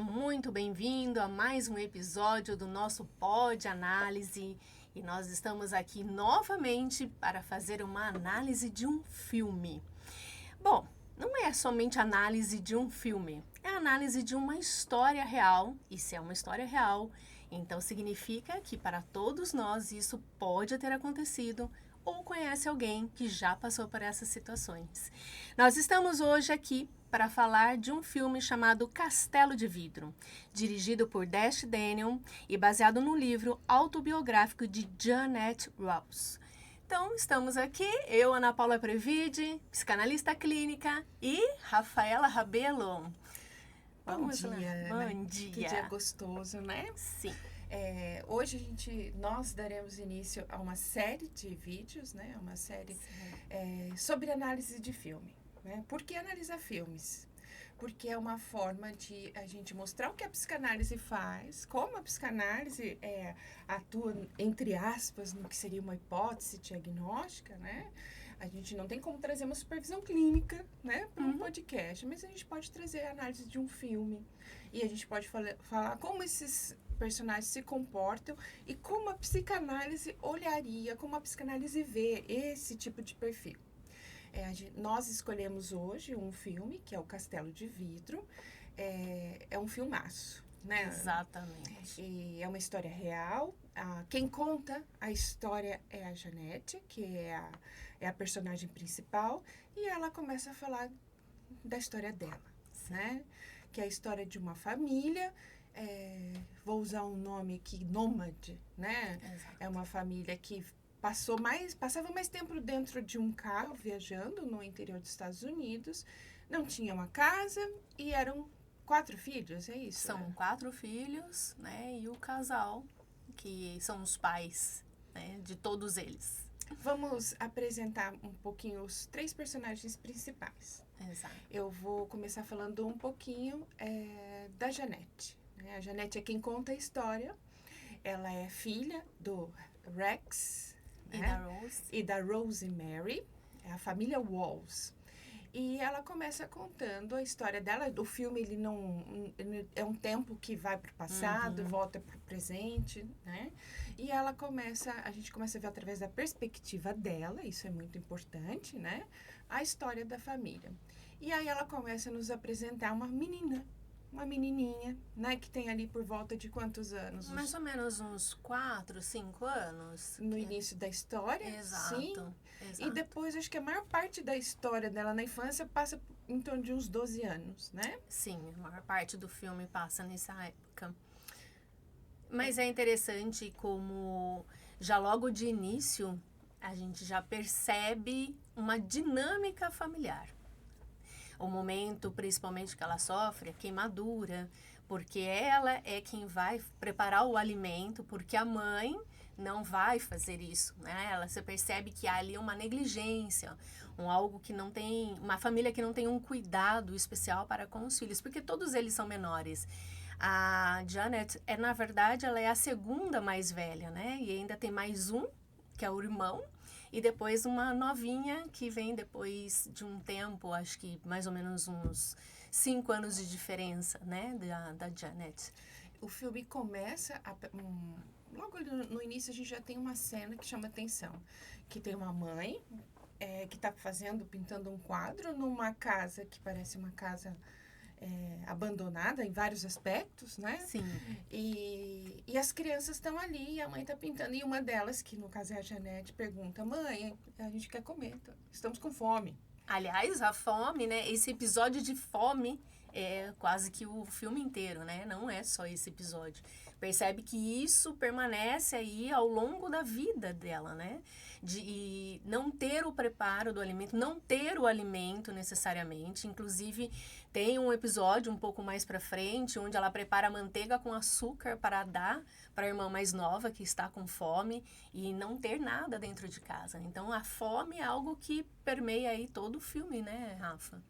muito bem-vindo a mais um episódio do nosso Pod Análise. E nós estamos aqui novamente para fazer uma análise de um filme. Bom, não é somente análise de um filme, é análise de uma história real. E se é uma história real, então significa que para todos nós isso pode ter acontecido ou conhece alguém que já passou por essas situações. Nós estamos hoje aqui para falar de um filme chamado Castelo de Vidro, dirigido por Dash Daniel e baseado no livro autobiográfico de Jeanette Rouse. Então, estamos aqui, eu, Ana Paula Previde, psicanalista clínica, e Rafaela Rabelo. Bom dia, Bom dia. Que dia gostoso, né? Sim. Hoje nós daremos início a uma série de vídeos, né? Uma série sobre análise de filme. Né? Por que analisar filmes? Porque é uma forma de a gente mostrar o que a psicanálise faz, como a psicanálise atua, entre aspas, no que seria uma hipótese diagnóstica, né? A gente não tem como trazer uma supervisão clínica, né, para um podcast, mas a gente pode trazer a análise de um filme e a gente pode falar como esses personagens se comportam e como a psicanálise olharia, como a psicanálise vê esse tipo de perfil. Nós escolhemos hoje um filme, que é o Castelo de Vidro. É um filmaço, né? Exatamente. E é uma história real. Quem conta a história é a Jeanette, que é a personagem principal. E ela começa a falar da história dela, né? Que é a história de uma família. Vou usar um nome aqui, nômade, né? Exato. É uma família que passava mais tempo dentro de um carro, viajando no interior dos Estados Unidos. Não tinha uma casa e eram 4 filhos, é isso? São 4 filhos, né? E o casal, que são os pais, né, de todos eles. Vamos apresentar um pouquinho os 3 personagens principais. Exato. Eu vou começar falando um pouquinho da Jeanette. Né? A Jeanette é quem conta a história. Ela é filha do Rex, E né? da Rose. E da Rosemary, é a família Walls. E ela começa contando a história dela. O filme ele é um tempo que vai para o passado, volta para o presente, né? E a gente começa a ver através da perspectiva dela, isso é muito importante, né? A história da família. E aí ela começa a nos apresentar uma menininha, né? Que tem ali por volta de quantos anos? Mais ou menos uns 4, 5 anos. No início da história. Exato. Sim. Exato. E depois, acho que a maior parte da história dela na infância passa em torno de uns 12 anos, né? Sim, a maior parte do filme passa nessa época. Mas é interessante como já logo de início a gente já percebe uma dinâmica familiar. O momento, principalmente, que ela sofre, a queimadura, porque ela é quem vai preparar o alimento, porque a mãe não vai fazer isso, né? Você percebe que há ali uma negligência, algo que não tem, uma família que não tem um cuidado especial para com os filhos, porque todos eles são menores. A Janet, na verdade, ela é a segunda mais velha, né? E ainda tem mais um, que é o irmão, e depois uma novinha que vem depois de um tempo, acho que mais ou menos uns 5 anos de diferença, né, da Janet. O filme começa, logo no início a gente já tem uma cena que chama atenção, que tem uma mãe que está pintando um quadro numa casa que parece uma casa abandonada em vários aspectos, né? Sim. E as crianças estão ali e a mãe está pintando. E uma delas, que no caso é a Jeanette, pergunta: mãe, a gente quer comer, estamos com fome. Aliás, a fome, né? Esse episódio de fome é quase que o filme inteiro, né? Não é só esse episódio. Percebe que isso permanece aí ao longo da vida dela, né? De não ter o preparo do alimento, não ter o alimento necessariamente. Inclusive, tem um episódio um pouco mais pra frente, onde ela prepara manteiga com açúcar para dar para a irmã mais nova, que está com fome, e não ter nada dentro de casa. Então, a fome é algo que permeia aí todo o filme, né, Rafa?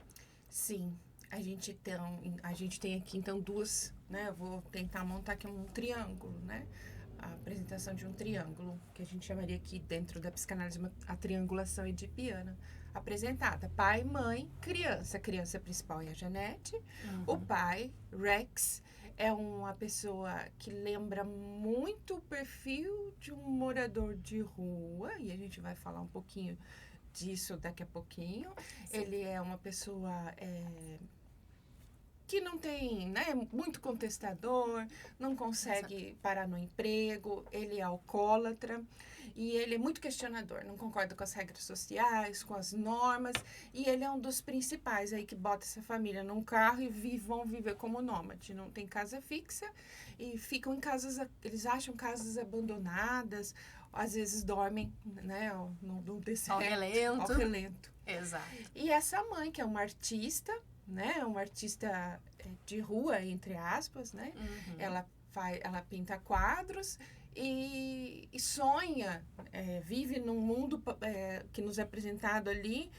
Sim. A gente tem aqui, então, 2, né? Eu vou tentar montar aqui um triângulo, né? A apresentação de um triângulo, que a gente chamaria aqui dentro da psicanálise a triangulação edipiana. Apresentada: pai, mãe, criança. A criança principal é a Jeanette. O pai, Rex, é uma pessoa que lembra muito o perfil de um morador de rua, e a gente vai falar um pouquinho disso daqui a pouquinho. Sim. Ele é uma pessoa que não tem, né, muito contestador, não consegue parar no emprego, ele é alcoólatra e ele é muito questionador, não concorda com as regras sociais, com as normas, e ele é um dos principais aí que bota essa família num carro e vão viver como nômade, não tem casa fixa e ficam em casas, eles acham casas abandonadas, às vezes dormem, né, no deserto, Ao relento. ao relento. Exato. E essa mãe, que é uma artista, né? Uma artista de rua, entre aspas, né? Uhum. Ela pinta quadros e sonha, vive num mundo que nos é apresentado ali,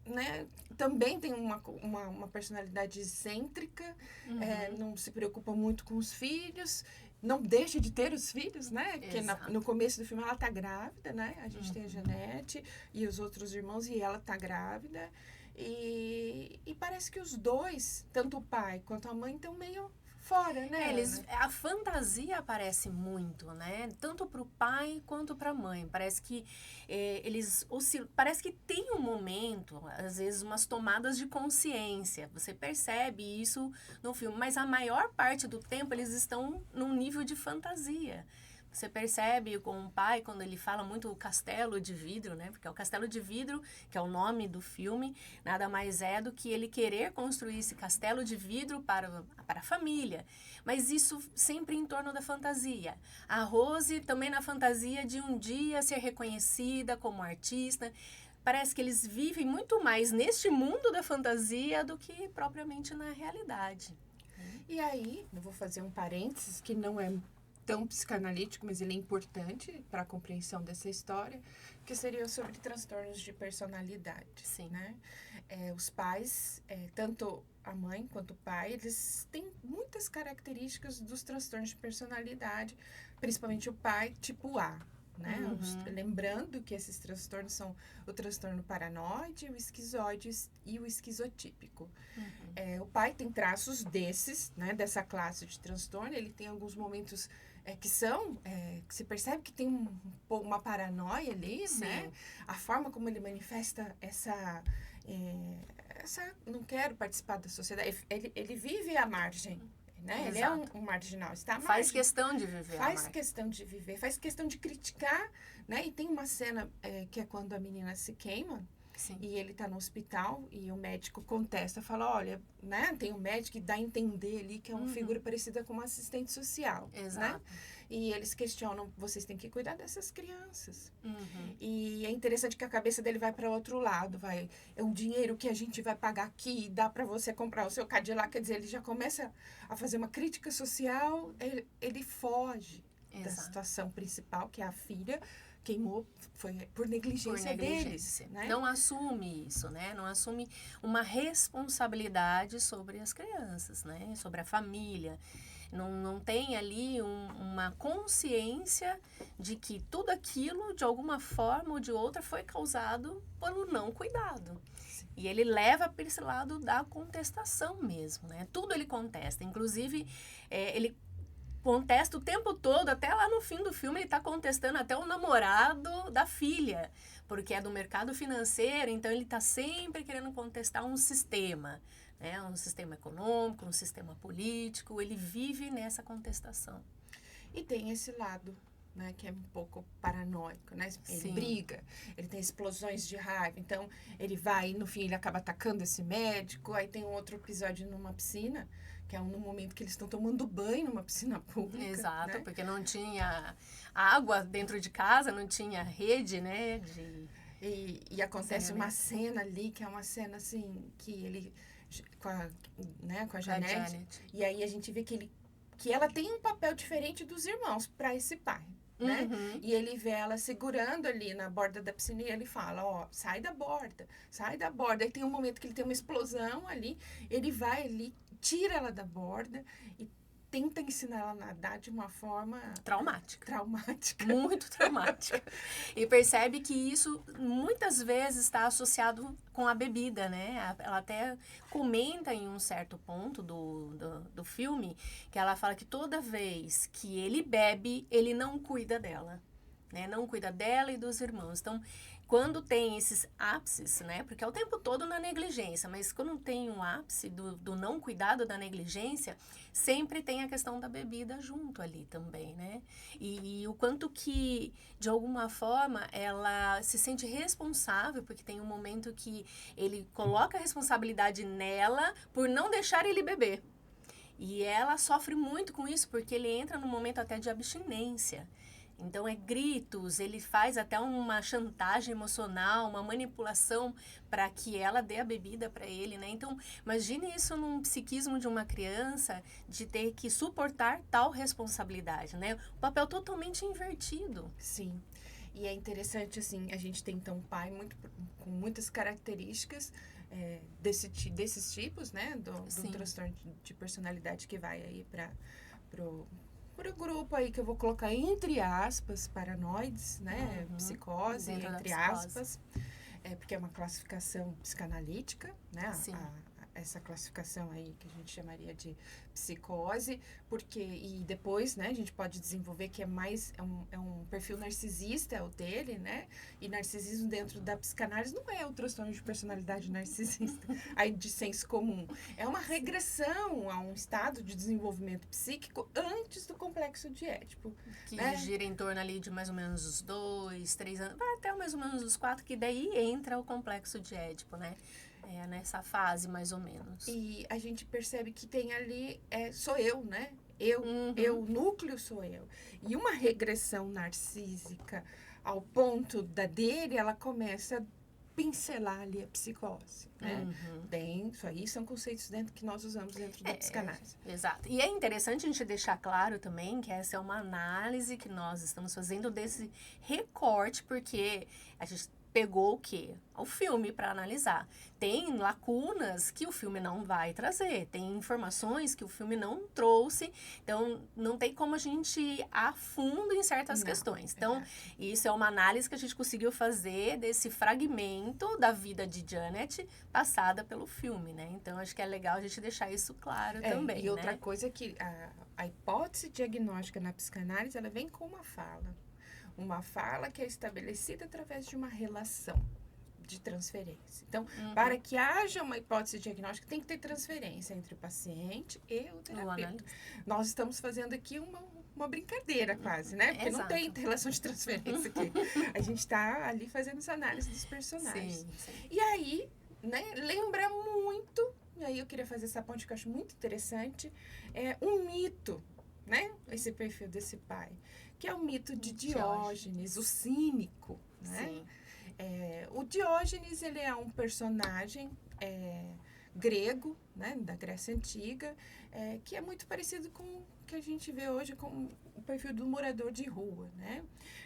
né? Também tem uma personalidade excêntrica, Uhum. não se preocupa muito com os filhos, não deixa de ter os filhos, né? Porque no começo do filme ela tá grávida, né? A gente tem a Janete e os outros irmãos e ela tá grávida. E parece que os dois, tanto o pai quanto a mãe, estão meio fora, né? A fantasia aparece muito, né? Tanto para o pai quanto para a mãe. Parece que eles oscilam. Parece que tem um momento, às vezes, umas tomadas de consciência. Você percebe isso no filme, mas a maior parte do tempo eles estão num nível de fantasia. Você percebe com o pai, quando ele fala muito o castelo de vidro, né? Porque é o castelo de vidro, que é o nome do filme, nada mais é do que ele querer construir esse castelo de vidro para a família. Mas isso sempre em torno da fantasia. A Rose também na fantasia de um dia ser reconhecida como artista. Parece que eles vivem muito mais neste mundo da fantasia do que propriamente na realidade. E aí, eu vou fazer um parênteses que não é tão psicanalítico, mas ele é importante para a compreensão dessa história, que seria sobre transtornos de personalidade. Sim. Né? Os pais, tanto a mãe quanto o pai, eles têm muitas características dos transtornos de personalidade, principalmente o pai tipo A. Né? Lembrando que esses transtornos são o transtorno paranoide, o esquizoide e o esquizotípico. O pai tem traços desses, né, dessa classe de transtorno, ele tem alguns momentos que se percebe que tem uma paranoia ali, Sim. né? A forma como ele manifesta essa não quero participar da sociedade, ele vive à margem. Né? Ele é um marginal, está à margem. Faz questão de viver. Faz questão de viver, faz questão de criticar, né? E tem uma cena que é quando a menina se queima. Sim. E ele está no hospital e o médico contesta, fala, olha, né? Tem um médico que dá a entender ali que é uma figura parecida com uma assistente social. Exato. Né? E eles questionam, vocês têm que cuidar dessas crianças. E é interessante que a cabeça dele vai para outro lado, é o dinheiro que a gente vai pagar aqui, dá para você comprar o seu Cadillac, quer dizer, ele já começa a fazer uma crítica social, ele foge da situação principal, que é a filha, queimou, foi por negligência deles. Né? Não assume isso, né? Não assume uma responsabilidade sobre as crianças, né? Sobre a família. Não tem ali uma consciência de que tudo aquilo, de alguma forma ou de outra, foi causado pelo não cuidado. Sim. E ele leva para esse lado da contestação mesmo, né? Tudo ele contesta. Inclusive, ele contesta o tempo todo, até lá no fim do filme ele está contestando até o namorado da filha, porque é do mercado financeiro, então ele está sempre querendo contestar um sistema, né? Um sistema econômico, um sistema político, ele vive nessa contestação. E tem esse lado, né, que é um pouco paranoico, né? Ele Sim. briga, ele tem explosões de raiva, então ele vai, no fim ele acaba atacando esse médico, aí tem um outro episódio numa piscina, que é no momento que eles estão tomando banho numa piscina pública. Exato, né? Porque não tinha água dentro de casa, não tinha rede, né? E acontece uma cena ali, que é uma cena assim, que ele, com a Janete, e aí a gente vê que ela tem um papel diferente dos irmãos para esse pai. Né? E ele vê ela segurando ali na borda da piscina e ele fala, ó, sai da borda. Aí tem um momento que ele tem uma explosão ali, ele vai ali, tira ela da borda e tenta ensinar ela a nadar de uma forma Traumática. Muito traumática. E percebe que isso muitas vezes está associado com a bebida, né? Ela até comenta em um certo ponto do filme que ela fala que toda vez que ele bebe, ele não cuida dela, né? Não cuida dela e dos irmãos. Então, quando tem esses ápices, né? Porque é o tempo todo na negligência, mas quando tem um ápice do não cuidado da negligência, sempre tem a questão da bebida junto ali também, né? E o quanto que, de alguma forma, ela se sente responsável, porque tem um momento que ele coloca a responsabilidade nela por não deixar ele beber. E ela sofre muito com isso, porque ele entra num momento até de abstinência. Então, é gritos, ele faz até uma chantagem emocional, uma manipulação para que ela dê a bebida para ele, né? Então, imagine isso num psiquismo de uma criança, de ter que suportar tal responsabilidade, né? O papel totalmente invertido. Sim. E é interessante, assim, a gente tem, então, um pai com muitas características desses tipos, né? Do transtorno de personalidade que vai aí para o grupo aí que eu vou colocar entre aspas, paranoides, né? Psicose, entre aspas. Porque é uma classificação psicanalítica, né? Essa classificação aí que a gente chamaria de psicose, e depois, né, a gente pode desenvolver que é um perfil narcisista, é o dele, né, e narcisismo dentro da psicanálise não é o transtorno de personalidade narcisista, aí de senso comum, é uma regressão a um estado de desenvolvimento psíquico antes do complexo de Édipo. Que né? gira em torno ali de mais ou menos os 2, 3 anos, até mais ou menos os 4, que daí entra o complexo de Édipo, né? É nessa fase, mais ou menos. E a gente percebe que tem ali, sou eu, né? O núcleo sou eu. E uma regressão narcísica ao ponto dele, ela começa a pincelar ali a psicose, né? Isso aí são conceitos que nós usamos dentro da psicanálise. Exato. E é interessante a gente deixar claro também que essa é uma análise que nós estamos fazendo desse recorte, porque a gente pegou o quê? O filme para analisar. Tem lacunas que o filme não vai trazer, tem informações que o filme não trouxe, então não tem como a gente ir a fundo em certas questões. Então, isso é uma análise que a gente conseguiu fazer desse fragmento da vida de Janet passada pelo filme, né? Então, acho que é legal a gente deixar isso claro também, E outra né? coisa é que a hipótese diagnóstica na psicanálise, ela vem com uma fala. Uma fala que é estabelecida através de uma relação de transferência. Então, para que haja uma hipótese diagnóstica, tem que ter transferência entre o paciente e o terapeuta. Nós estamos fazendo aqui uma brincadeira quase, né? Porque não tem relação de transferência aqui. A gente está ali fazendo essa análise dos personagens. Sim. E aí, né, lembra muito, e aí eu queria fazer essa ponte que eu acho muito interessante, um mito, né? Esse perfil desse pai, que é o mito de Diógenes, o cínico, né? Sim. O Diógenes, ele é um personagem grego, né, da Grécia Antiga, que é muito parecido com o que a gente vê hoje com o perfil do morador de rua, né?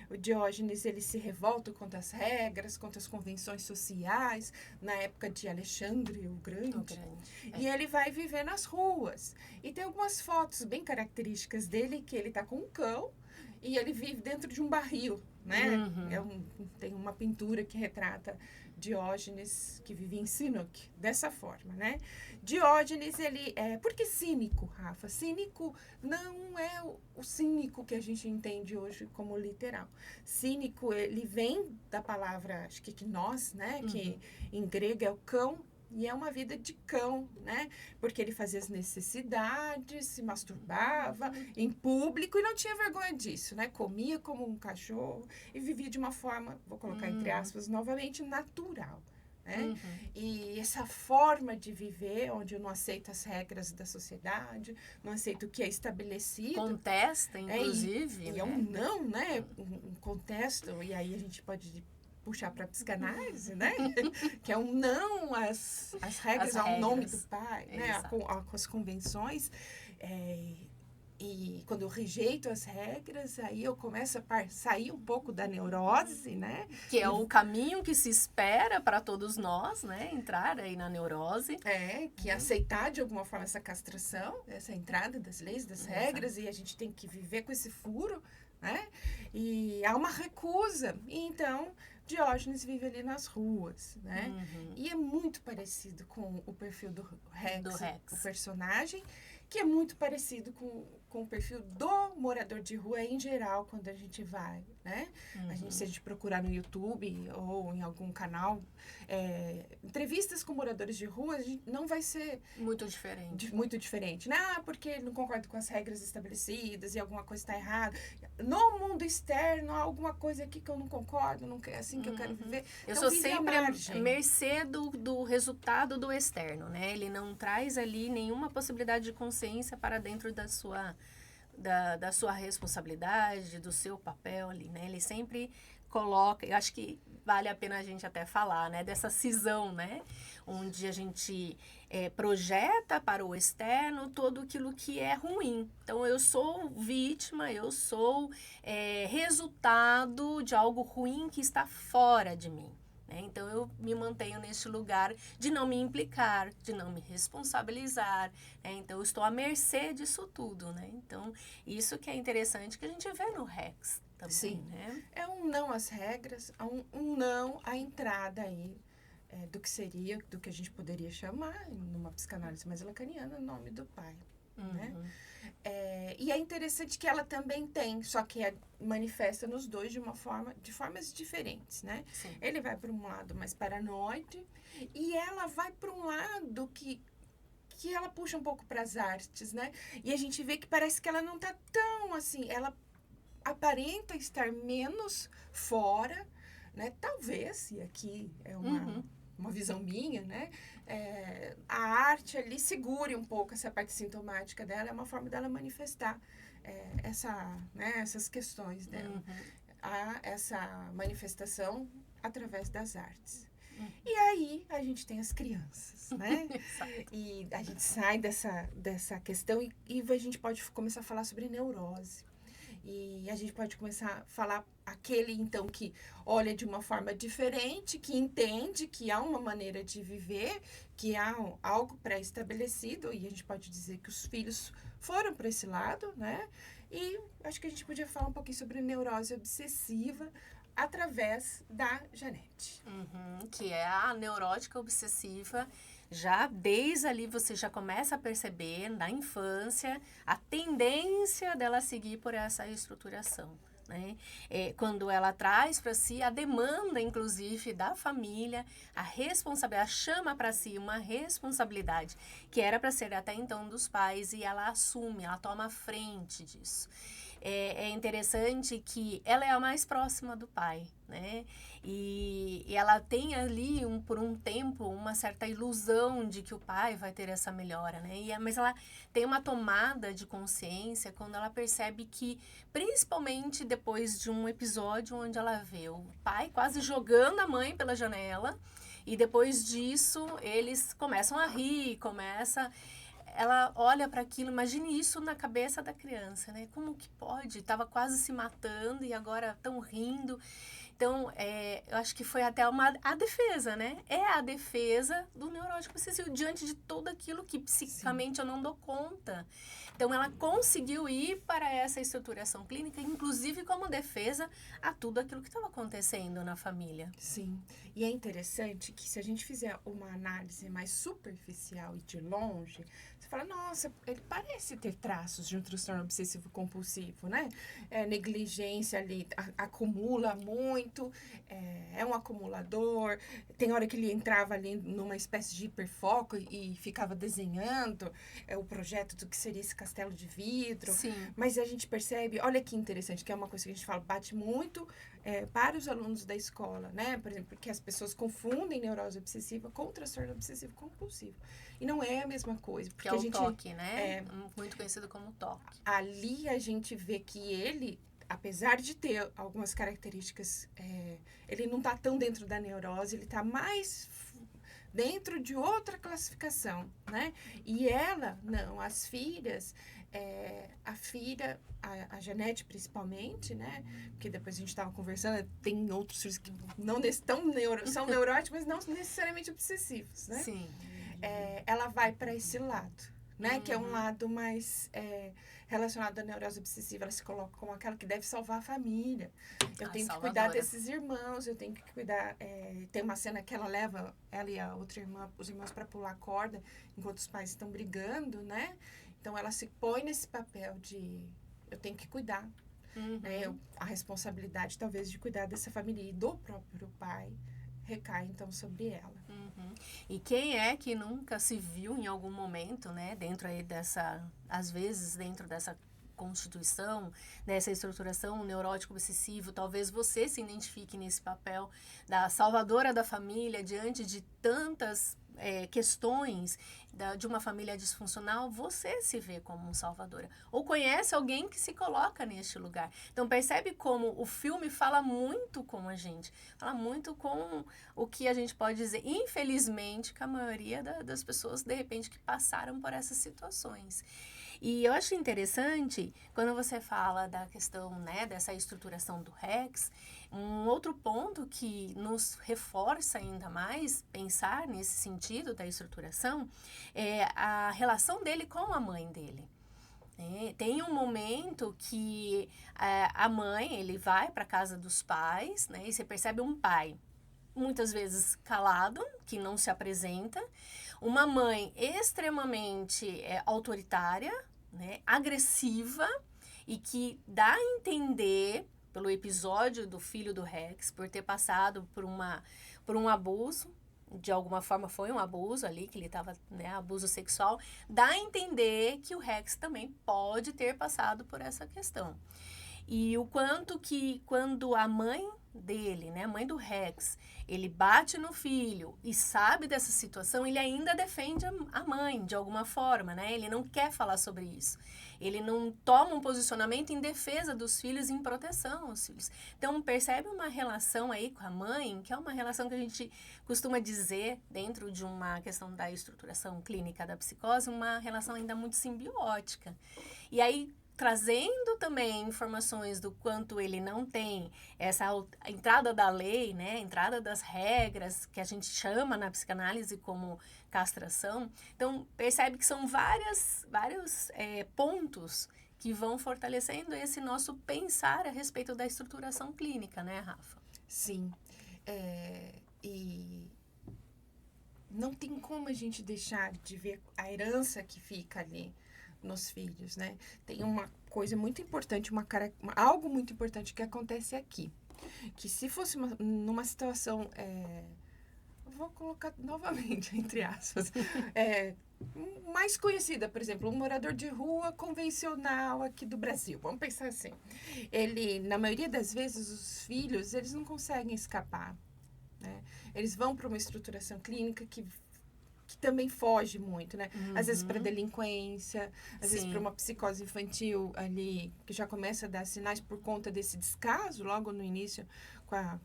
O Diógenes, ele se revolta contra as regras, contra as convenções sociais, na época de Alexandre o Grande. E ele vai viver nas ruas. E tem algumas fotos bem características dele, que ele está com um cão, e ele vive dentro de um barril, né? Tem uma pintura que retrata Diógenes, que vive em Sinoque, dessa forma, né? Diógenes, ele por que cínico, Rafa? Cínico não é o cínico que a gente entende hoje como literal. Cínico, ele vem da palavra, acho que nós, né? Que em grego é o cão. E é uma vida de cão, né? Porque ele fazia as necessidades, se masturbava em público e não tinha vergonha disso, né? Comia como um cachorro e vivia de uma forma, vou colocar entre aspas, novamente, natural, né? E essa forma de viver, onde eu não aceito as regras da sociedade, não aceito o que é estabelecido. Contesta, inclusive. E é um não, né? Um contesto, e aí a gente pode puxar para a psicanálise, né? Que é um não às regras, ao nome do pai, né? Com as convenções. E quando eu rejeito as regras, aí eu começo a sair um pouco da neurose, né? Que é o caminho que se espera para todos nós, né? Entrar aí na neurose. Que aceitar de alguma forma essa castração, essa entrada das leis, das regras, e a gente tem que viver com esse furo, né? E há uma recusa. E então, Diógenes vive ali nas ruas, né? E é muito parecido com o perfil do Rex, o personagem, que é muito parecido com o perfil do morador de rua em geral, quando a gente vai, né? Se a gente procurar no YouTube ou em algum canal, entrevistas com moradores de rua, a gente não vai ser... Muito diferente. Muito diferente, né? Porque ele não concorda com as regras estabelecidas e alguma coisa está errada. No mundo externo, há alguma coisa aqui que eu não concordo, não é assim que eu quero viver. Eu sou sempre à mercê do resultado do externo, né? Ele não traz ali nenhuma possibilidade de consciência para dentro da sua responsabilidade, do seu papel ali, né? Ele sempre coloca, eu acho que vale a pena a gente até falar, né? Dessa cisão, né? Onde a gente projeta para o externo todo aquilo que é ruim. Então, eu sou vítima, eu sou resultado de algo ruim que está fora de mim. Né? Então, eu me mantenho neste lugar de não me implicar, de não me responsabilizar. Né? Então, eu estou à mercê disso tudo. Né? Então, isso que é interessante que a gente vê no Rex também. Sim. Né? É um não às regras, um não à entrada aí do que seria, do que a gente poderia chamar, numa psicanálise mais lacaniana, o nome do pai. Né? E é interessante que ela também tem, só que manifesta nos dois de formas diferentes, né? Sim. Ele vai para um lado mais paranoide e ela vai para um lado que ela puxa um pouco para as artes, né? E a gente vê que parece que ela não tá tão assim, ela aparenta estar menos fora, né? Talvez, e aqui é uma visão minha, né? A arte ali segure um pouco essa parte sintomática dela, é uma forma dela manifestar essas questões dela. Essa manifestação através das artes. E aí a gente tem as crianças, né? E a gente sai dessa questão e a gente pode começar a falar sobre neurose. E a gente pode começar a falar aquele, então, que olha de uma forma diferente, que entende que há uma maneira de viver, que há algo pré-estabelecido, e a gente pode dizer que os filhos foram para esse lado, né? E acho que a gente podia falar um pouquinho sobre neurose obsessiva através da Janete. Que é a neurótica obsessiva. Já desde ali você já começa a perceber na infância a tendência dela seguir por essa estruturação. Né? Quando ela traz para si a demanda, inclusive, da família, a responsabilidade, chama para si uma responsabilidade que era para ser até então dos pais e ela assume, ela toma a frente disso. É interessante que ela é a mais próxima do pai, né? E ela tem ali, por um tempo, uma certa ilusão de que o pai vai ter essa melhora, né? Mas ela tem uma tomada de consciência quando ela percebe que, principalmente depois de um episódio onde ela vê o pai quase jogando a mãe pela janela, e depois disso eles começam a rir, ela olha para aquilo, imagine isso na cabeça da criança, né? Como que pode? Estava quase se matando e agora estão rindo. Então, eu acho que foi até a defesa, né? É a defesa do neurótico obsessivo diante de tudo aquilo que psiquicamente eu não dou conta. Então, ela conseguiu ir para essa estruturação clínica, inclusive como defesa a tudo aquilo que estava acontecendo na família. Sim. E é interessante que se a gente fizer uma análise mais superficial e de longe, você fala, nossa, ele parece ter traços de um transtorno obsessivo-compulsivo, né? Negligência ali, acumula muito, é um acumulador. Tem hora que ele entrava ali numa espécie de hiperfoco e ficava desenhando o projeto do que seria esse castelo de vidro. Sim. Mas a gente percebe, olha que interessante, que é uma coisa que a gente fala, bate muito para os alunos da escola, né? Por exemplo, porque as pessoas confundem neurose obsessiva com transtorno obsessivo compulsivo. E não é a mesma coisa. Porque que é a gente, toque, né? Muito conhecido como toque. Ali a gente vê que ele, apesar de ter algumas características, ele não está tão dentro da neurose, ele está mais dentro de outra classificação, né? E ela, não, as filhas, a filha, a Janete principalmente, né? Porque depois a gente estava conversando, tem outros filhos que não são neuróticos, mas não necessariamente obsessivos, né? Sim. Ela vai para esse lado, né? Que é um lado mais relacionado à neurose obsessiva. Ela se coloca como aquela que deve salvar a família. Eu tenho que cuidar desses irmãos, eu tenho que cuidar... tem uma cena que ela leva, ela e a outra irmã, os irmãos para pular corda, enquanto os pais estão brigando, né? Então, ela se põe nesse papel de... Eu tenho que cuidar. Né? A responsabilidade, talvez, de cuidar dessa família e do próprio pai recai, então, sobre ela. E quem é que nunca se viu em algum momento, né, dentro aí dessa, às vezes dentro dessa constituição, dessa estruturação neurótico obsessivo, talvez você se identifique nesse papel da salvadora da família diante de tantas questões de uma família disfuncional, você se vê como um salvadora. Ou conhece alguém que se coloca neste lugar. Então, percebe como o filme fala muito com a gente. Fala muito com o que a gente pode dizer, infelizmente, que a maioria das pessoas, de repente, que passaram por essas situações. E eu acho interessante, quando você fala da questão, né, dessa estruturação do Rex, um outro ponto que nos reforça ainda mais pensar nesse sentido da estruturação é a relação dele com a mãe dele. Tem um momento que a mãe, ele vai para a casa dos pais, né, e você percebe um pai muitas vezes calado, que não se apresenta, uma mãe extremamente autoritária, né, agressiva, e que dá a entender, pelo episódio do filho do Rex, por ter passado por um abuso, de alguma forma foi um abuso ali, que ele estava, né, abuso sexual, dá a entender que o Rex também pode ter passado por essa questão. E o quanto que quando a mãe dele, né, a mãe do Rex, ele bate no filho e sabe dessa situação, ele ainda defende a mãe de alguma forma, né? Ele não quer falar sobre isso. Ele não toma um posicionamento em defesa dos filhos, em proteção aos filhos. Então, percebe uma relação aí com a mãe, que é uma relação que a gente costuma dizer, dentro de uma questão da estruturação clínica da psicose, uma relação ainda muito simbiótica. E aí, trazendo também informações do quanto ele não tem essa entrada da lei, né, entrada das regras, que a gente chama na psicanálise como castração. Então, percebe que são vários pontos que vão fortalecendo esse nosso pensar a respeito da estruturação clínica, né, Rafa? Sim. E não tem como a gente deixar de ver a herança que fica ali nos filhos, né? Tem uma coisa muito importante, algo muito importante que acontece aqui. Que se fosse numa situação, vou colocar novamente, entre aspas, mais conhecida, por exemplo, um morador de rua convencional aqui do Brasil, vamos pensar assim. Ele, na maioria das vezes, os filhos, eles não conseguem escapar, né? Eles vão para uma estruturação clínica que também foge muito, né? Às vezes para delinquência, às vezes para uma psicose infantil ali, que já começa a dar sinais por conta desse descaso logo no início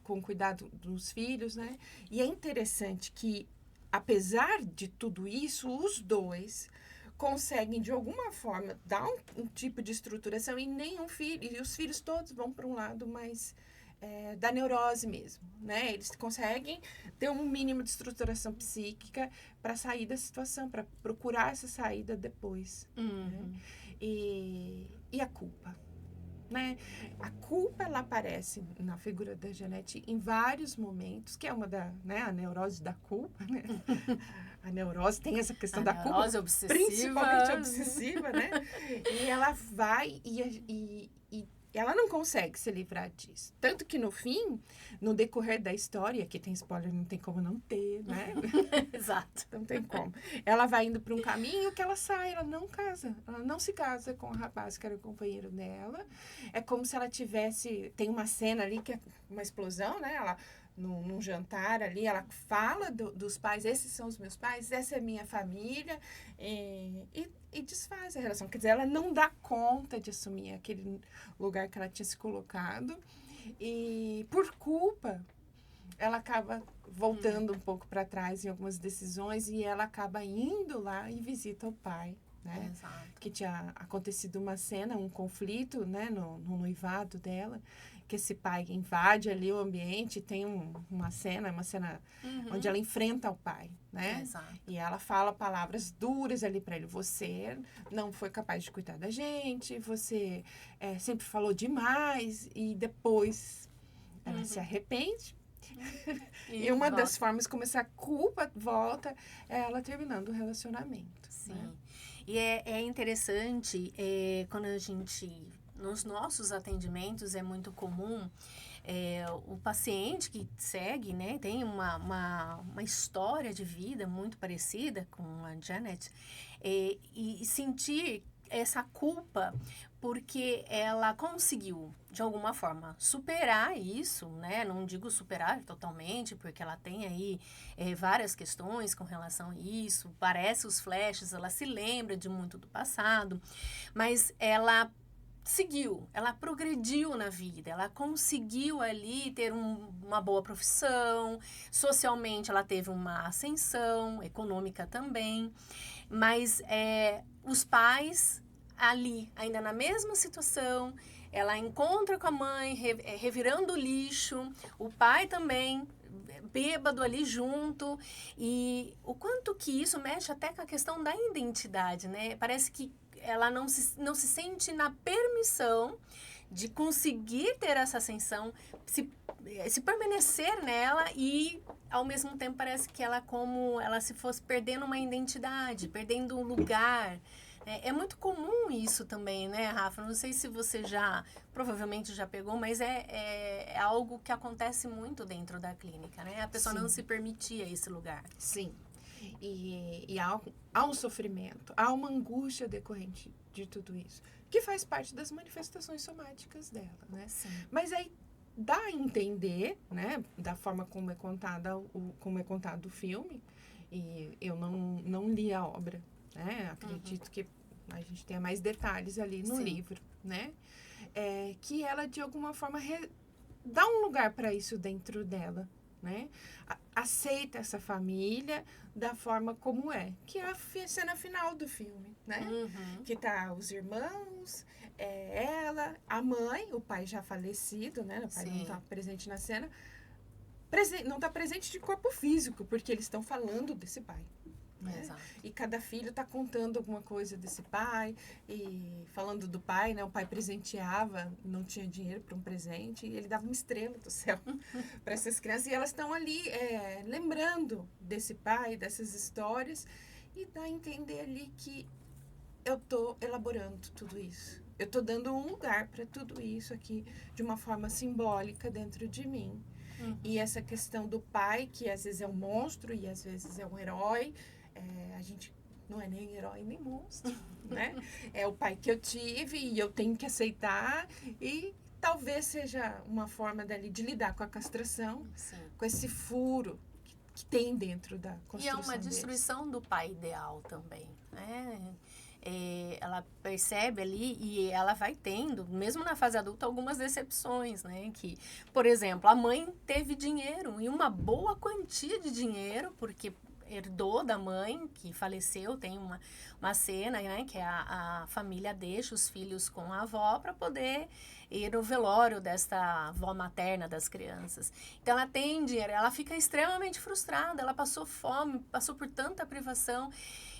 com o cuidado dos filhos, né? E é interessante que, apesar de tudo isso, os dois conseguem, de alguma forma, dar um tipo de estruturação e nenhum filho, e os filhos todos vão para um lado mais... da neurose mesmo, né? Eles conseguem ter um mínimo de estruturação psíquica para sair da situação, para procurar essa saída depois. Né? E a culpa, né? A culpa, ela aparece na figura da Janete em vários momentos, que é a neurose da culpa, né? A neurose tem essa questão da culpa, obsessiva. Principalmente obsessiva, né? E ela vai e ela não consegue se livrar disso. Tanto que no fim, no decorrer da história, que tem spoiler, não tem como não ter, né? Exato. Não tem como. Ela vai indo para um caminho que ela sai, ela não casa. Ela não se casa com o rapaz que era o companheiro dela. É como se ela tivesse... Tem uma cena ali que é uma explosão, né? Ela... Num jantar ali, ela fala dos pais, esses são os meus pais, essa é a minha família, e desfaz a relação. Quer dizer, ela não dá conta de assumir aquele lugar que ela tinha se colocado, e por culpa, ela acaba voltando um pouco para trás em algumas decisões, e ela acaba indo lá e visita o pai, né? Exato. Que tinha acontecido uma cena, um conflito, né, no noivado dela, que esse pai invade ali o ambiente, tem uma cena onde ela enfrenta o pai, né? Exato. E ela fala palavras duras ali para ele: você não foi capaz de cuidar da gente, você sempre falou demais, e depois ela se arrepende. E uma das formas como essa culpa volta é ela terminando o relacionamento. Sim. Né? E é interessante, quando a gente, nos nossos atendimentos, é muito comum o paciente que segue, né, tem uma história de vida muito parecida com a Janet, e sentir essa culpa porque ela conseguiu, de alguma forma, superar isso, né? Não digo superar totalmente, porque ela tem aí várias questões com relação a isso, parece os flashes, ela se lembra de muito do passado, mas ela seguiu, ela progrediu na vida, ela conseguiu ali ter uma boa profissão, socialmente ela teve uma ascensão, econômica também, mas os pais ali, ainda na mesma situação, ela encontra com a mãe revirando o lixo, o pai também bêbado ali junto, e o quanto que isso mexe até com a questão da identidade, né? Parece que ela não se sente na permissão de conseguir ter essa ascensão, se permanecer nela, e ao mesmo tempo parece que ela como ela se fosse perdendo uma identidade, perdendo um lugar. É muito comum isso também, né, Rafa? Não sei se você provavelmente já pegou, mas é algo que acontece muito dentro da clínica, né? A pessoa não se permitia esse lugar. Sim. E há um sofrimento, há uma angústia decorrente de tudo isso, que faz parte das manifestações somáticas dela, né? Sim. Mas aí dá a entender, né, da forma como é contado o filme, e eu não li a obra, né? Acredito que a gente tenha mais detalhes ali no livro, né? Que ela, de alguma forma, dá um lugar para isso dentro dela, né? Aceita essa família da forma como é, que é a cena final do filme, né? Que tá os irmãos, ela, a mãe, o pai já falecido, né? O pai não tá presente na cena, não tá presente de corpo físico, porque eles estão falando desse pai. Né? E cada filho está contando alguma coisa desse pai, e falando do pai, né? O pai presenteava, não tinha dinheiro para um presente, e ele dava uma estrela do céu para essas crianças, e elas estão ali lembrando desse pai, dessas histórias, e dá a entender ali que eu estou elaborando tudo isso. Eu estou dando um lugar para tudo isso aqui, de uma forma simbólica dentro de mim. E essa questão do pai, que às vezes é um monstro e às vezes é um herói, a gente não é nem herói nem monstro, né? É o pai que eu tive e eu tenho que aceitar, e talvez seja uma forma dali de lidar com a castração, com esse furo que tem dentro da construção. E é uma destruição do pai ideal também, né? Ela percebe ali, e ela vai tendo, mesmo na fase adulta, algumas decepções, né? Que, por exemplo, a mãe teve dinheiro, e uma boa quantia de dinheiro, porque herdou da mãe, que faleceu. Tem uma cena, né, que a família deixa os filhos com a avó para poder ir no velório desta avó materna das crianças. Então, ela tem dinheiro, ela fica extremamente frustrada, ela passou fome, passou por tanta privação,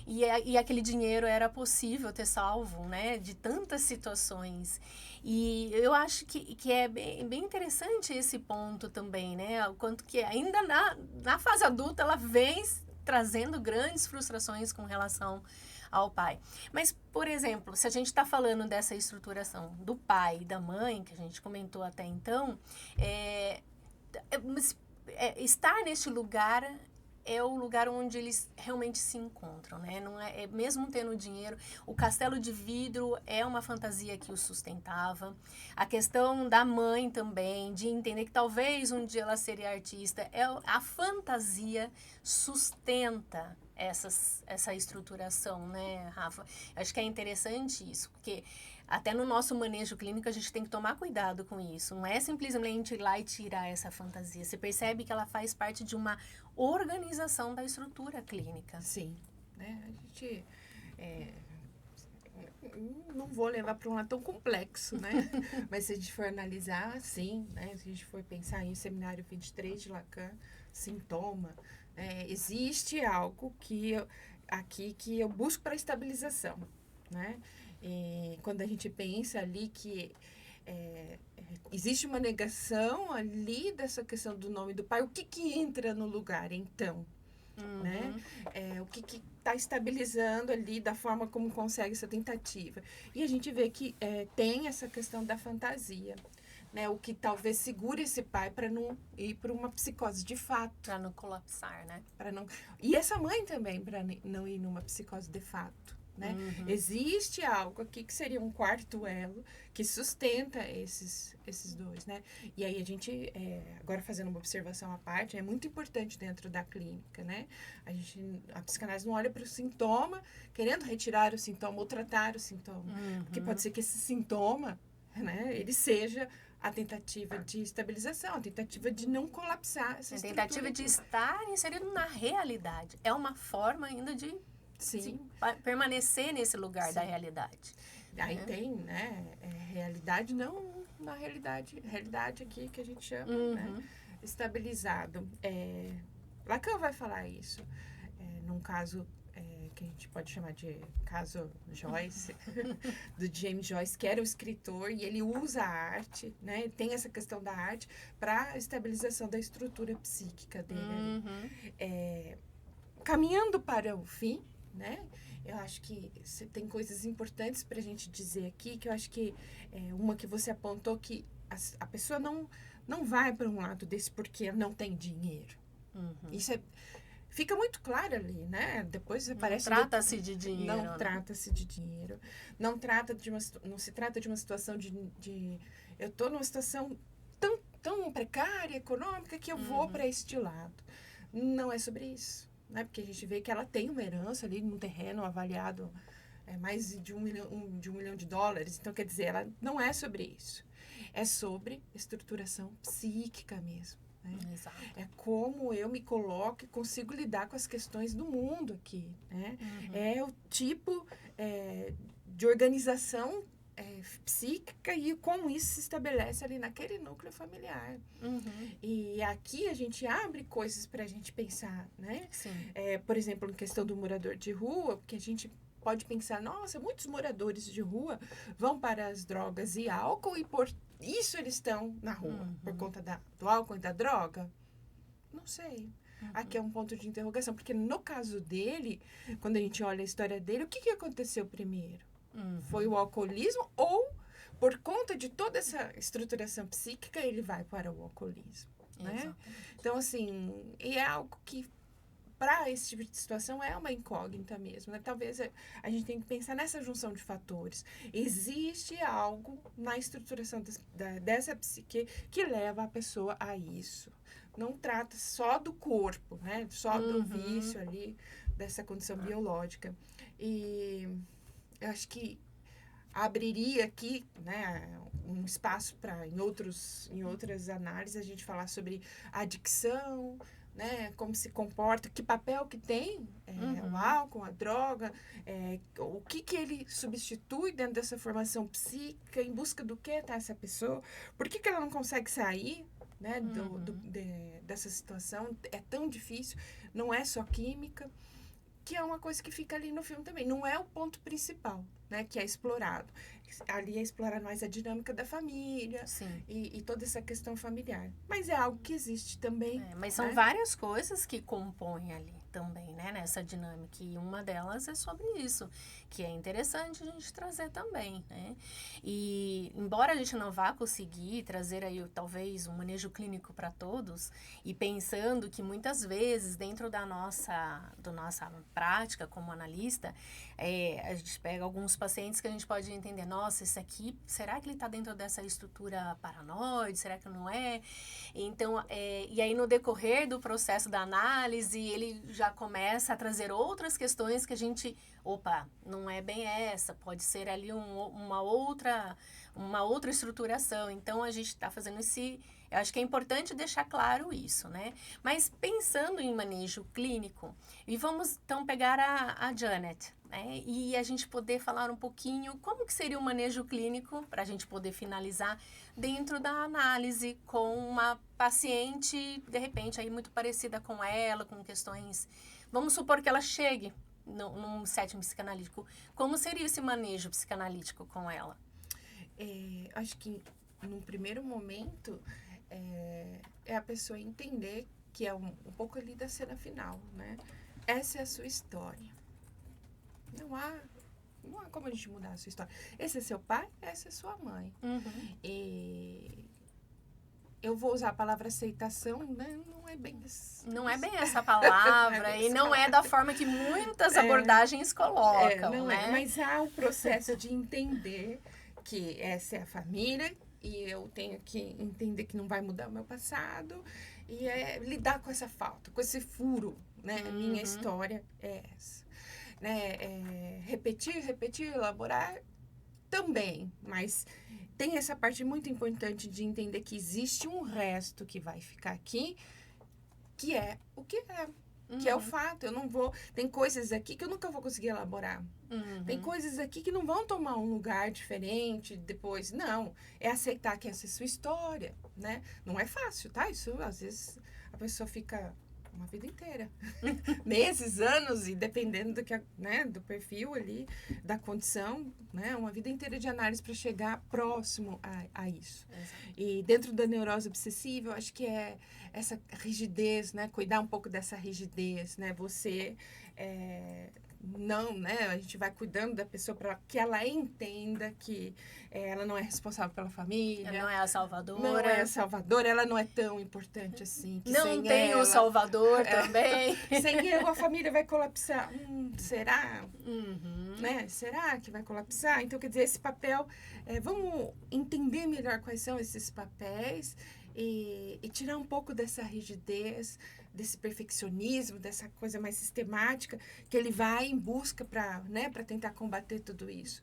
e aquele dinheiro era possível ter salvo, né, de tantas situações. E eu acho que é bem interessante esse ponto também, né, o quanto que ainda na fase adulta ela vem trazendo grandes frustrações com relação ao pai. Mas, por exemplo, se a gente está falando dessa estruturação do pai e da mãe, que a gente comentou até então, estar neste lugar é o lugar onde eles realmente se encontram, né? Não mesmo tendo dinheiro, o castelo de vidro é uma fantasia que o sustentava. A questão da mãe também, de entender que talvez um dia ela seria artista, a fantasia sustenta essa estruturação, né, Rafa? Acho que é interessante isso, porque até no nosso manejo clínico a gente tem que tomar cuidado com isso. Não é simplesmente ir lá e tirar essa fantasia. Você percebe que ela faz parte de uma organização da estrutura clínica. Sim. Né? A gente não vou levar para um lado tão complexo, né? Mas se a gente for analisar, sim, né? Se a gente for pensar em Seminário 23 de Lacan, sintoma, existe algo aqui que eu busco para estabilização, né? E quando a gente pensa ali que existe uma negação ali dessa questão do nome do pai, o que entra no lugar, então? Né? O que está estabilizando ali da forma como consegue essa tentativa. E a gente vê que tem essa questão da fantasia, né? O que talvez segure esse pai para não ir para uma psicose de fato. Para não colapsar, né? E essa mãe também, para não ir numa psicose de fato. Né? Existe algo aqui que seria um quarto elo que sustenta esses dois, né? E aí a gente, agora fazendo uma observação à parte, é muito importante dentro da clínica, né? A psicanálise não olha para o sintoma querendo retirar o sintoma ou tratar o sintoma, porque pode ser que esse sintoma, né, ele seja a tentativa de estabilização, a tentativa de não colapsar essa estrutura. A tentativa de estar inserido na realidade. É uma forma ainda de permanecer nesse lugar da realidade. Aí tem, né, realidade, não na realidade aqui que a gente chama, né, estabilizado. Lacan vai falar isso, num caso que a gente pode chamar de caso Joyce, do James Joyce, que era o escritor, e ele usa a arte, né, tem essa questão da arte para a estabilização da estrutura psíquica dele. Caminhando para o fim, né? Eu acho que tem coisas importantes para a gente dizer aqui, que eu acho que uma que você apontou, que a pessoa não vai para um lado desse porque não tem dinheiro. Isso fica muito claro ali, né? Depois aparece... Não trata-se de dinheiro. Não trata-se de dinheiro. Não se trata de uma situação de eu estou numa situação tão precária, econômica, que eu vou para este lado. Não é sobre isso. Né? Porque a gente vê que ela tem uma herança ali num terreno avaliado mais de $1 milhão. Então, quer dizer, ela não é sobre isso. É sobre estruturação psíquica mesmo. Né? Exato. É como eu me coloco e consigo lidar com as questões do mundo aqui. Né? É o tipo de organização psíquica e como isso se estabelece ali naquele núcleo familiar. E aqui a gente abre coisas para a gente pensar, né? Por exemplo, em questão do morador de rua, porque a gente pode pensar, nossa, muitos moradores de rua vão para as drogas e álcool e por isso eles estão na rua, por conta do álcool e da droga? Não sei. Aqui é um ponto de interrogação, porque no caso dele, quando a gente olha a história dele, o que aconteceu primeiro? Foi o alcoolismo ou, por conta de toda essa estruturação psíquica, ele vai para o alcoolismo, né? Então, assim, é algo que, para esse tipo de situação, é uma incógnita mesmo, né? Talvez a gente tenha que pensar nessa junção de fatores. Existe algo na estruturação dessa psique que leva a pessoa a isso. Não trata só do corpo, né? Só do vício ali, dessa condição biológica. E eu acho que abriria aqui, né, um espaço para, em outras análises, a gente falar sobre a adicção, né, como se comporta, que papel que tem o álcool, a droga, o que ele substitui dentro dessa formação psíquica, em busca do que está essa pessoa, por que ela não consegue sair, né, dessa situação, é tão difícil, não é só química, que é uma coisa que fica ali no filme também. Não é o ponto principal, né, que é explorado. Ali é explorado mais a dinâmica da família e toda essa questão familiar. Mas é algo que existe também. Mas são várias coisas que compõem ali também, né, nessa dinâmica. E uma delas é sobre isso, que é interessante a gente trazer também, né? E embora a gente não vá conseguir trazer aí talvez um manejo clínico para todos, e pensando que muitas vezes dentro da nossa prática como analista, a gente pega alguns pacientes que a gente pode entender, nossa, esse aqui, será que ele está dentro dessa estrutura paranoide? Será que não é? Então, e aí no decorrer do processo da análise, ele já começa a trazer outras questões que a gente, não é bem essa, pode ser ali uma outra estruturação. Então, a gente está fazendo eu acho que é importante deixar claro isso, né? Mas pensando em manejo clínico, e vamos então pegar a Janet, né? E a gente poder falar um pouquinho como que seria o manejo clínico, para a gente poder finalizar, dentro da análise com uma paciente, de repente, aí muito parecida com ela, com questões... Vamos supor que ela chegue num sétimo psicanalítico. Como seria esse manejo psicanalítico com ela? Acho que, num primeiro momento, é a pessoa entender que é um pouco ali da cena final, né? Essa é a sua história. Não há como a gente mudar a sua história. Esse é seu pai, essa é sua mãe. Uhum. E eu vou usar a palavra aceitação, né? Não é bem isso. Não é bem essa palavra, e não é da forma que muitas abordagens colocam, não né? Mas há o processo de entender que essa é a família e eu tenho que entender que não vai mudar o meu passado e lidar com essa falta, com esse furo, né? Minha história é essa. Né? Repetir, elaborar também, mas tem essa parte muito importante de entender que existe um resto que vai ficar aqui, que é o que é. Que é o fato, eu não vou... Tem coisas aqui que eu nunca vou conseguir elaborar. Tem coisas aqui que não vão tomar um lugar diferente depois. Não, é aceitar que essa é a sua história, né? Não é fácil, tá? Isso, às vezes, a pessoa fica uma vida inteira. Meses, anos, e dependendo do, né, do perfil ali, da condição, né? Uma vida inteira de análise para chegar próximo a isso. Exato. E dentro da neurose obsessiva, eu acho que é essa rigidez, né? Cuidar um pouco dessa rigidez, né? Você... não, né? A gente vai cuidando da pessoa para que ela entenda que ela não é responsável pela família. Ela não é a salvadora. Não é a salvadora, ela não é tão importante assim. Que não sem tem ela, o salvador também. Sem ela, a família vai colapsar. Será? Uhum. Né? Será que vai colapsar? Então, quer dizer, esse papel... vamos entender melhor quais são esses papéis e tirar um pouco dessa rigidez, desse perfeccionismo, dessa coisa mais sistemática, que ele vai em busca para, né, para tentar combater tudo isso.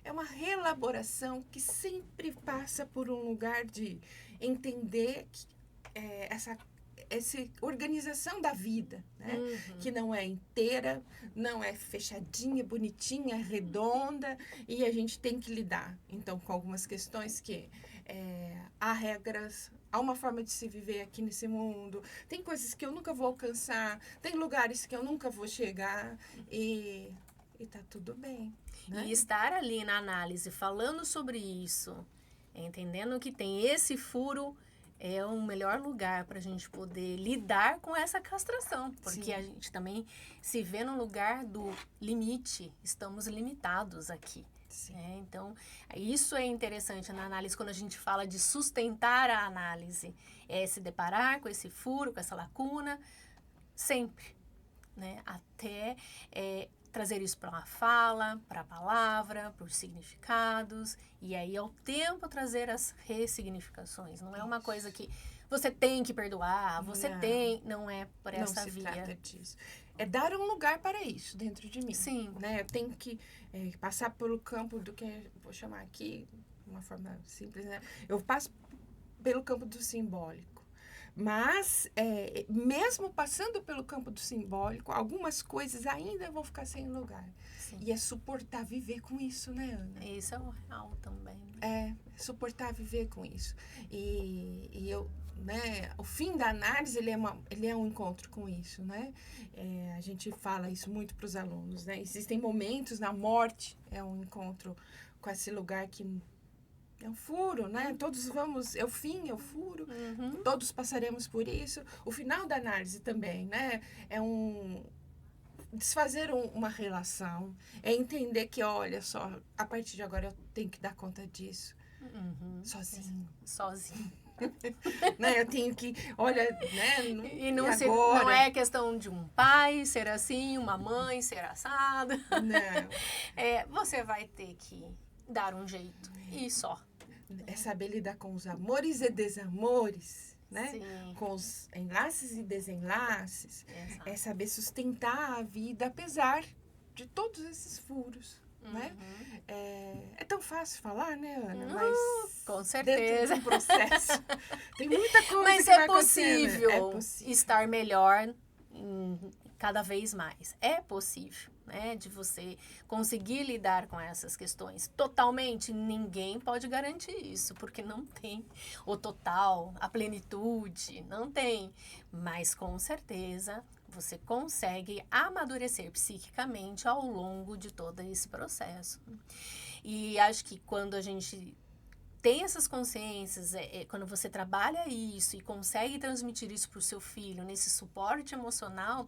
É uma reelaboração que sempre passa por um lugar de entender que, essa organização da vida, né? Que não é inteira, não é fechadinha, bonitinha, redonda, e a gente tem que lidar, então, com algumas questões que há regras, há uma forma de se viver aqui nesse mundo, tem coisas que eu nunca vou alcançar, tem lugares que eu nunca vou chegar, e tá tudo bem. Né? E estar ali na análise, falando sobre isso, entendendo que tem esse furo, é o melhor lugar para a gente poder lidar com essa castração. Porque Sim. a gente também se vê no lugar do limite, estamos limitados aqui. Então, isso é interessante na análise, quando a gente fala de sustentar a análise. É se deparar com esse furo, com essa lacuna, sempre. Né? Até trazer isso para uma fala, para a palavra, por significados, e aí ao tempo trazer as ressignificações. Não é uma coisa que você tem que perdoar, não é por essa via. Não se trata disso. É dar um lugar para isso dentro de mim. Sim. Né? Eu tenho que passar pelo campo do que, vou chamar aqui de uma forma simples, né? Eu passo pelo campo do simbólico. Mas, mesmo passando pelo campo do simbólico, algumas coisas ainda vão ficar sem lugar. Sim. E é suportar viver com isso, né, Ana? Isso é o real também. Suportar viver com isso. E eu, né, o fim da análise, ele é um encontro com isso, né? A gente fala isso muito para os alunos, né? Existem momentos na morte, é um encontro com esse lugar que... É um furo, né? Todos vamos... É o fim, é o furo. Todos passaremos por isso. O final da análise também, né? É desfazer uma relação. É entender que, olha só, a partir de agora eu tenho que dar conta disso. Sozinho. Né? Eu tenho que... Olha, né? Não é questão de um pai ser assim, uma mãe ser assada. Não. Você vai ter que dar um jeito e só. É saber lidar com os amores e desamores, né? Sim. Com os enlaces e desenlaces. Exato. É saber sustentar a vida apesar de todos esses furos, né? É tão fácil falar, né, Ana? Mas com certeza. Dentro do processo tem muita coisa Mas que é vai possível acontecendo. É possível estar melhor cada vez mais. É possível, né, de você conseguir lidar com essas questões. Totalmente, ninguém pode garantir isso, porque não tem o total, a plenitude, não tem. Mas, com certeza, você consegue amadurecer psiquicamente ao longo de todo esse processo. E acho que quando a gente tem essas consciências, quando você trabalha isso e consegue transmitir isso para o seu filho, nesse suporte emocional,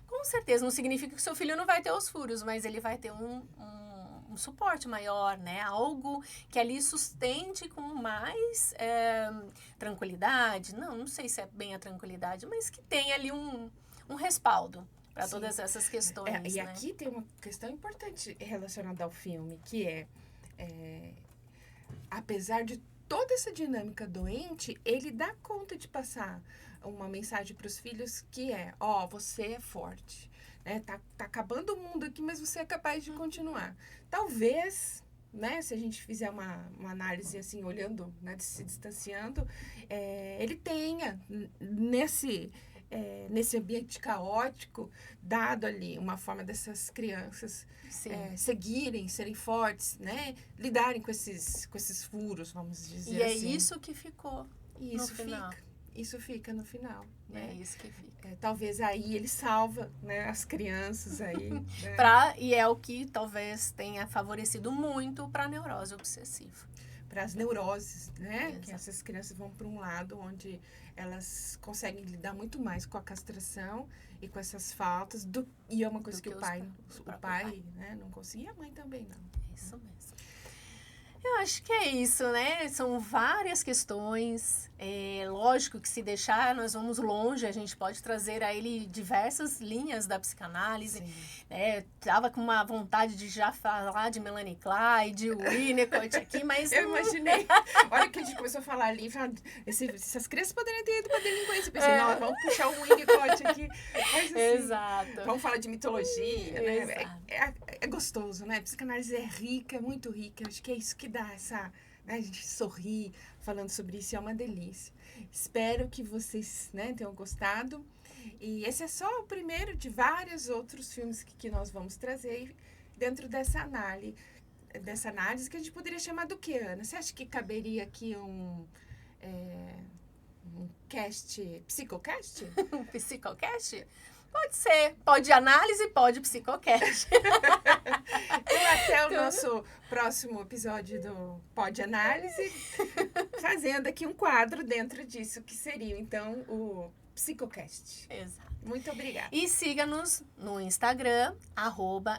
com certeza não significa que o seu filho não vai ter os furos, mas ele vai ter um suporte maior, né? Algo que ali sustente com mais tranquilidade. Não sei se é bem a tranquilidade, mas que tenha ali um respaldo para todas essas questões. E né? aqui tem uma questão importante relacionada ao filme, que apesar de toda essa dinâmica doente, ele dá conta de passar uma mensagem para os filhos que você é forte, né? Tá acabando o mundo aqui, mas você é capaz de continuar. Talvez, né, se a gente fizer uma análise assim, olhando, né, se distanciando, ele tenha nesse ambiente caótico, dado ali uma forma dessas crianças seguirem, serem fortes, né? Lidarem com esses furos, vamos dizer e assim. E é isso que ficou no final. Isso fica no final. Né? É isso que fica. Talvez aí ele salva, né, as crianças aí. Né? E é o que talvez tenha favorecido muito para a neurose obsessiva. Para as neuroses, né? Exato. Que essas crianças vão para um lado onde elas conseguem lidar muito mais com a castração e com essas faltas. E é uma coisa que o pai, né, não conseguia, a mãe também não. Isso mesmo. Eu acho que é isso, né? São várias questões. Lógico que se deixar, nós vamos longe. A gente pode trazer a ele diversas linhas da psicanálise. Tava com uma vontade de já falar de Melanie Klein, de Winnicott aqui, mas... Eu imaginei. A hora que a gente começou a falar ali, essas crianças poderiam ter ido para delinquência. Eu pensei, não, vamos puxar o Winnicott aqui. Mas, assim, exato. Vamos falar de mitologia, né? É gostoso, né? A psicanálise é rica, é muito rica. Acho que é isso que dá essa... Né? A gente sorri falando sobre isso, é uma delícia. Espero que vocês, né, tenham gostado. E esse é só o primeiro de vários outros filmes que nós vamos trazer dentro dessa análise. Dessa análise que a gente poderia chamar do que, Ana? Você acha que caberia aqui um psicocast? Um psicocast? Pode ser. Pode análise, pode psicocast. Então, até o nosso próximo episódio do Pode Análise, fazendo aqui um quadro dentro disso, que seria, então, o psicocast. Exato. Muito obrigada. E siga-nos no Instagram,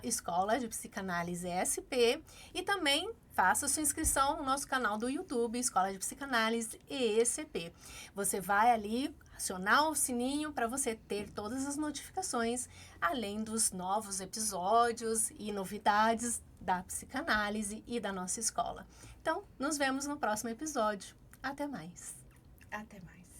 @Escola de Psicanálise SP, e também faça sua inscrição no nosso canal do YouTube, Escola de Psicanálise ESP. Você vai ali acionar o sininho para você ter todas as notificações, além dos novos episódios e novidades da psicanálise e da nossa escola. Então, nos vemos no próximo episódio. Até mais. Até mais.